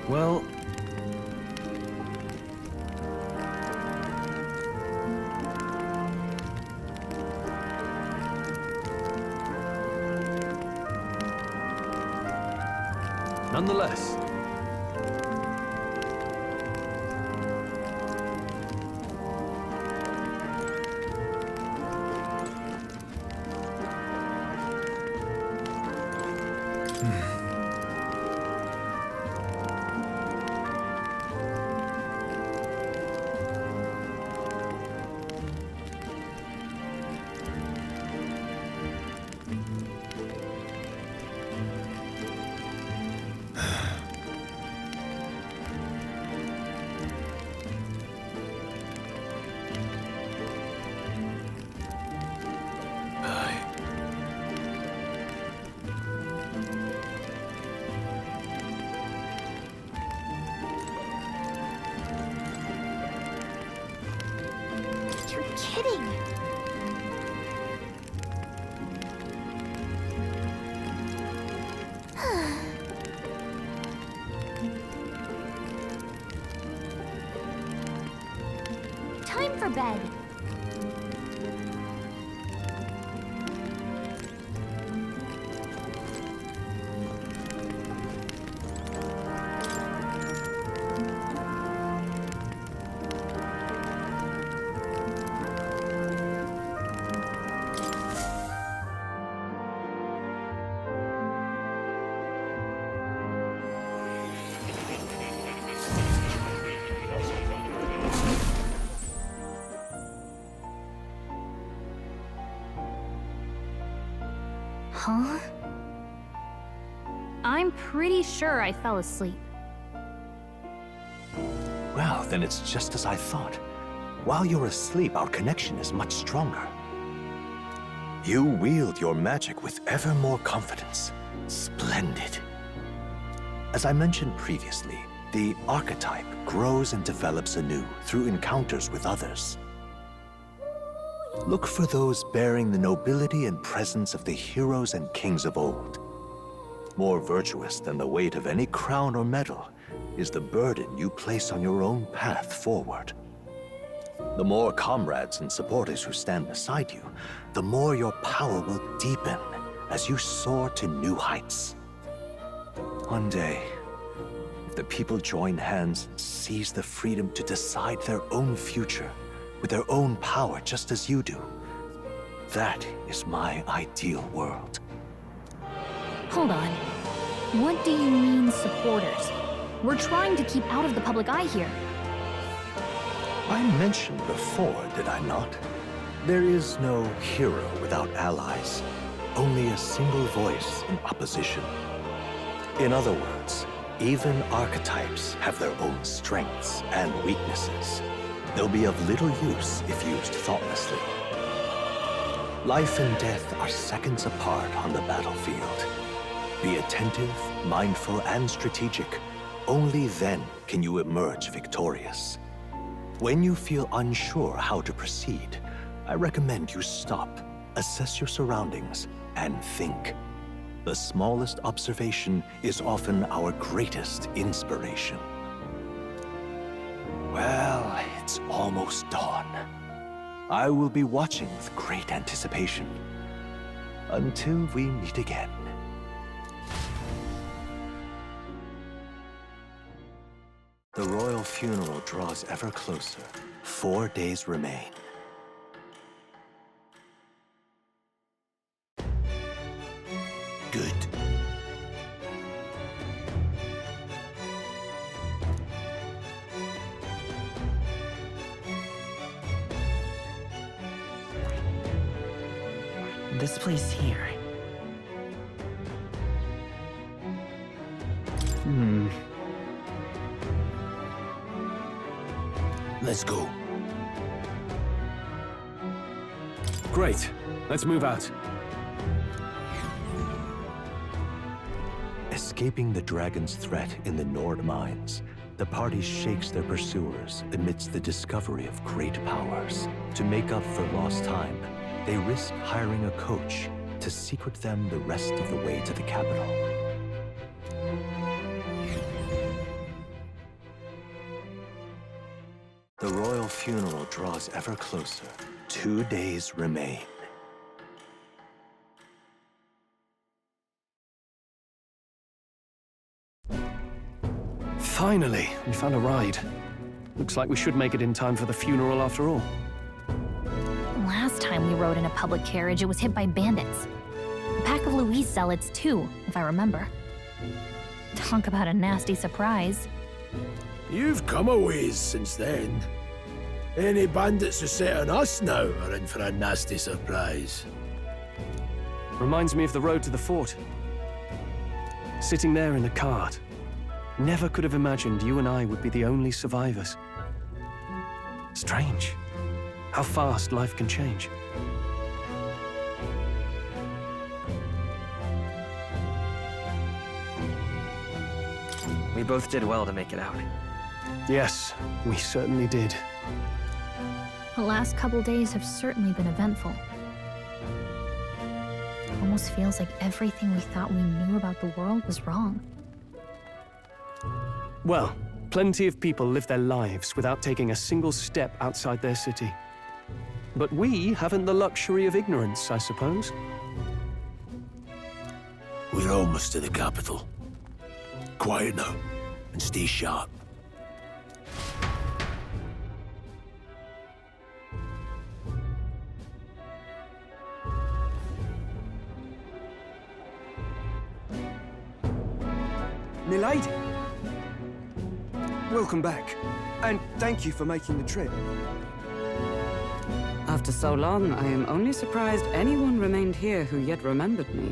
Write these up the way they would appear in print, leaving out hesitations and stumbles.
Well... Nonetheless... You're kidding! Time for bed. Huh? I'm pretty sure I fell asleep. Well, then it's just as I thought. While you're asleep, our connection is much stronger. You wield your magic with ever more confidence. Splendid. As I mentioned previously, the archetype grows and develops anew through encounters with others. Look for those bearing the nobility and presence of the heroes and kings of old. More virtuous than the weight of any crown or medal is the burden you place on your own path forward. The more comrades and supporters who stand beside you, the more your power will deepen as you soar to new heights. One day, if the people join hands and seize the freedom to decide their own future, with their own power just as you do, that is my ideal world. Hold on. What do you mean, supporters? We're trying to keep out of the public eye here. I mentioned before, did I not? There is no hero without allies, only a single voice in opposition. In other words, even archetypes have their own strengths and weaknesses. They'll be of little use if used thoughtlessly. Life and death are seconds apart on the battlefield. Be attentive, mindful, and strategic. Only then can you emerge victorious. When you feel unsure how to proceed, I recommend you stop, assess your surroundings, and think. The smallest observation is often our greatest inspiration. Well, it's almost dawn. I will be watching with great anticipation. Until we meet again. The royal funeral draws ever closer. 4 days remain. Good. This place here. Let's go. Great. Let's move out. Escaping the dragon's threat in the Nord mines, the party shakes their pursuers amidst the discovery of great powers. To make up for lost time, they risk hiring a coach to secret them the rest of the way to the capital. The royal funeral draws ever closer. 2 days remain. Finally, we found a ride. Looks like we should make it in time for the funeral after all. Last time we rode in a public carriage, it was hit by bandits. A pack of Louise zealots, too, if I remember. Talk about a nasty surprise. You've come a ways since then. Any bandits who set on us now are in for a nasty surprise. Reminds me of the road to the fort. Sitting there in a cart. Never could have imagined you and I would be the only survivors. Strange. How fast life can change. We both did well to make it out. Yes, we certainly did. The last couple days have certainly been eventful. Almost feels like everything we thought we knew about the world was wrong. Well, plenty of people live their lives without taking a single step outside their city. But we haven't the luxury of ignorance, I suppose. We're almost to the capital. Quiet now, and stay sharp. Milady! Welcome back, and thank you for making the trip. After so long, I am only surprised anyone remained here who yet remembered me.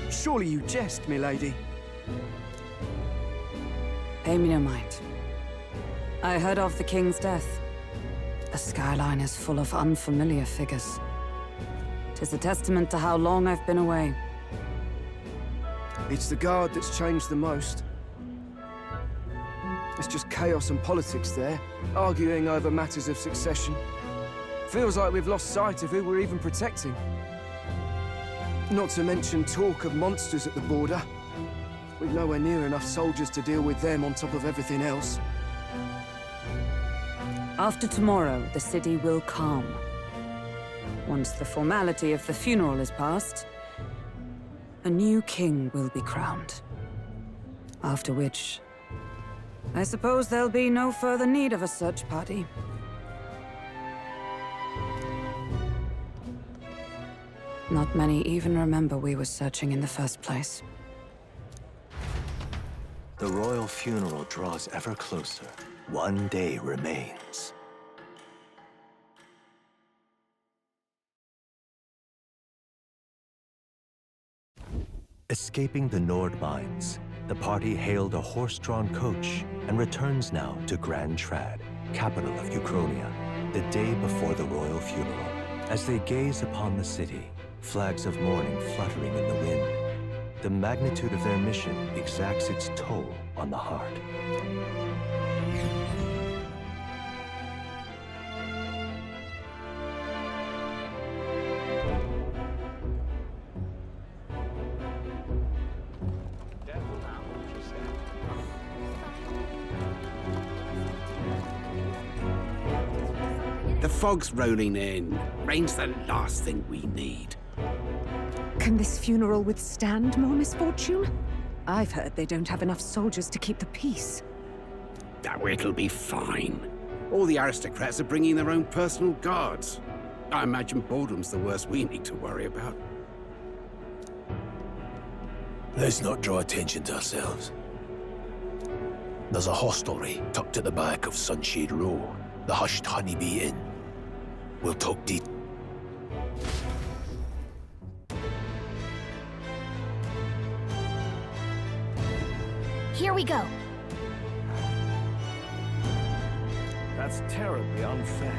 Surely you jest, milady. Pay me no mind. I heard of the king's death. The skyline is full of unfamiliar figures. 'Tis a testament to how long I've been away. It's the guard that's changed the most. It's just chaos and politics there, arguing over matters of succession. Feels like we've lost sight of who we're even protecting. Not to mention talk of monsters at the border. We've nowhere near enough soldiers to deal with them on top of everything else. After tomorrow, the city will calm. Once the formality of the funeral is past, a new king will be crowned. After which, I suppose there'll be no further need of a search party. Not many even remember we were searching in the first place. The royal funeral draws ever closer. 1 day remains. Escaping the Nord mines, the party hailed a horse-drawn coach and returns now to Grand Trad, capital of Uchronia, the day before the royal funeral. As they gaze upon the city, flags of mourning fluttering in the wind, the magnitude of their mission exacts its toll on the heart. The fog's rolling in. Rain's the last thing we need. Can this funeral withstand more misfortune? I've heard they don't have enough soldiers to keep the peace. Oh, it'll be fine. All the aristocrats are bringing their own personal guards. I imagine boredom's the worst we need to worry about. Let's not draw attention to ourselves. There's a hostelry tucked at the back of Sunshade Row, the Hushed Honeybee Inn. We'll talk details. Here we go. That's terribly unfair.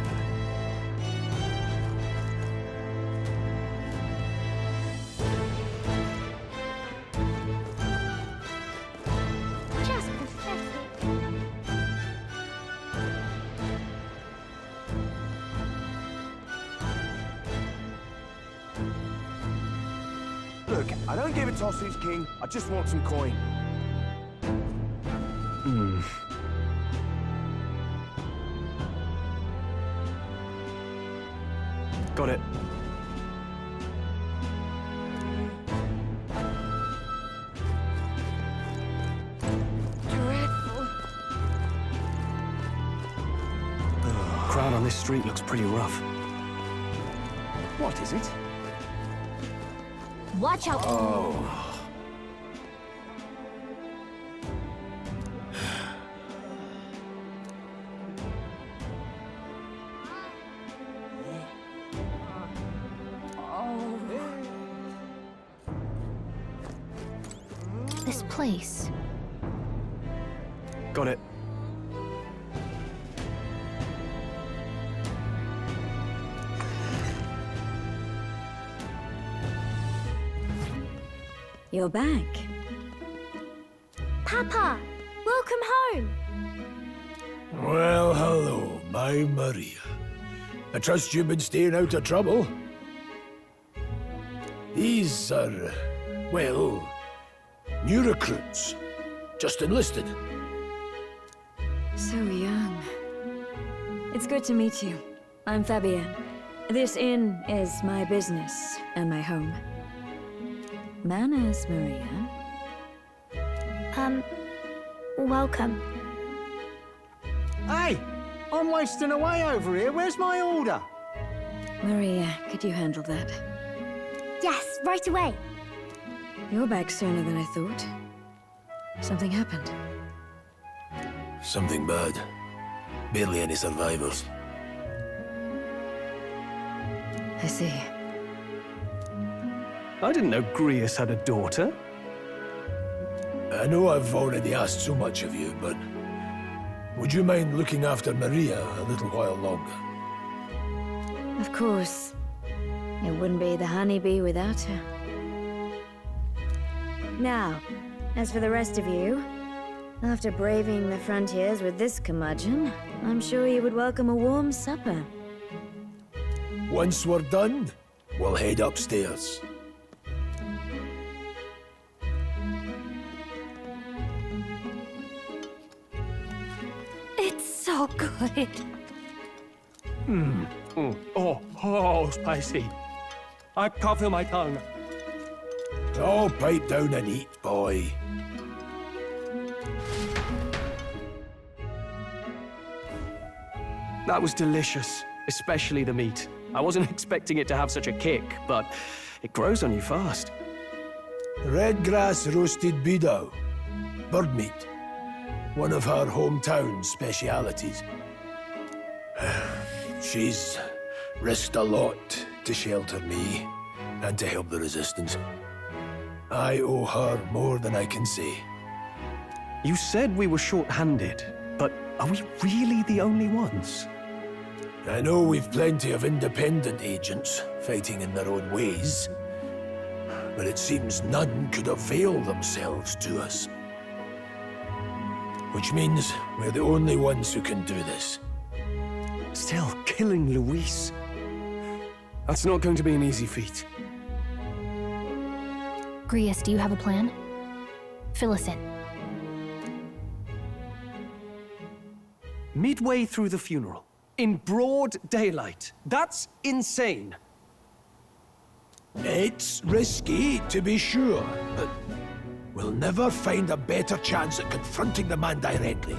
Just pathetic. Look, I don't give a toss who's king. I just want some coin. Got it. Dreadful. Crowd on this street looks pretty rough. What is it? Watch out! This place. Got it. You're back. Papa! Welcome home! Well, hello, my Maria. I trust you've been staying out of trouble. These are, well, new recruits. Just enlisted. So young. It's good to meet you. I'm Fabienne. This inn is my business and my home. Manners, Maria. Welcome. Hey! I'm wasting away over here. Where's my order? Maria, could you handle that? Yes, right away. You're back sooner than I thought. Something happened. Something bad. Barely any survivors. I see. I didn't know Grius had a daughter. I know I've already asked so much of you, but would you mind looking after Maria a little while longer? Of course. It wouldn't be the honeybee without her. Now, as for the rest of you, after braving the frontiers with this curmudgeon, I'm sure you would welcome a warm supper. Once we're done, we'll head upstairs. It's so good. Oh, spicy. I can't feel my tongue. Oh, pipe down and eat, boy. That was delicious, especially the meat. I wasn't expecting it to have such a kick, but it grows on you fast. Red grass roasted bido. Bird meat. One of her hometown specialities. She's risked a lot to shelter me and to help the resistance. I owe her more than I can say. You said we were short-handed, but are we really the only ones? I know we've plenty of independent agents fighting in their own ways, but it seems none could avail themselves to us. Which means we're the only ones who can do this. Still, killing Luis. That's not going to be an easy feat. Grius, do you have a plan? Fill us in. Midway through the funeral, in broad daylight. That's insane. It's risky, to be sure, but we'll never find a better chance at confronting the man directly.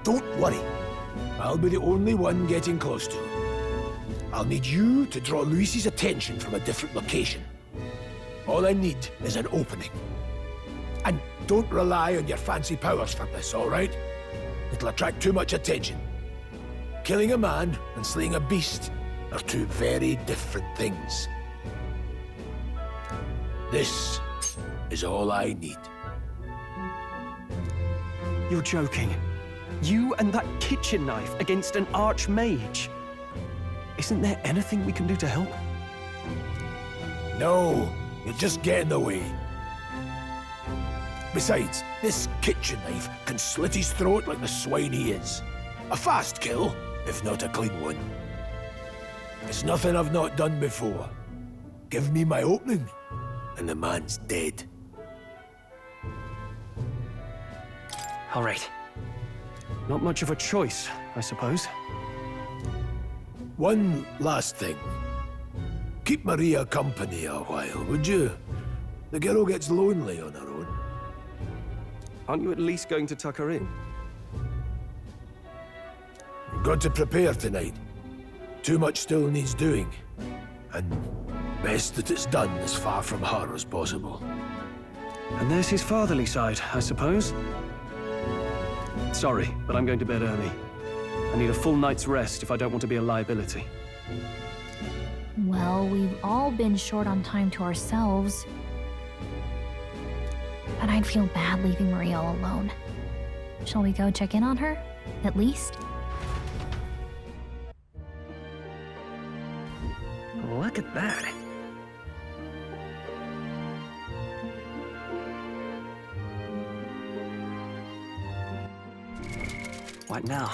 Don't worry. I'll be the only one getting close to him. I'll need you to draw Luis's attention from a different location. All I need is an opening. And don't rely on your fancy powers for this, all right? It'll attract too much attention. Killing a man and slaying a beast are two very different things. This is all I need. You're joking. You and that kitchen knife against an archmage. Isn't there anything we can do to help? No, you'll just get in the way. Besides, this kitchen knife can slit his throat like the swine he is. A fast kill, if not a clean one. It's nothing I've not done before. Give me my opening, and the man's dead. All right. Not much of a choice, I suppose. One last thing. Keep Maria company a while, would you? The girl gets lonely on her own. Aren't you at least going to tuck her in? You've got to prepare tonight. Too much still needs doing. And best that it's done as far from her as possible. And there's his fatherly side, I suppose. Sorry, but I'm going to bed early. I need a full night's rest if I don't want to be a liability. Well, we've all been short on time to ourselves. But I'd feel bad leaving Maria all alone. Shall we go check in on her, at least? Look at that. What now?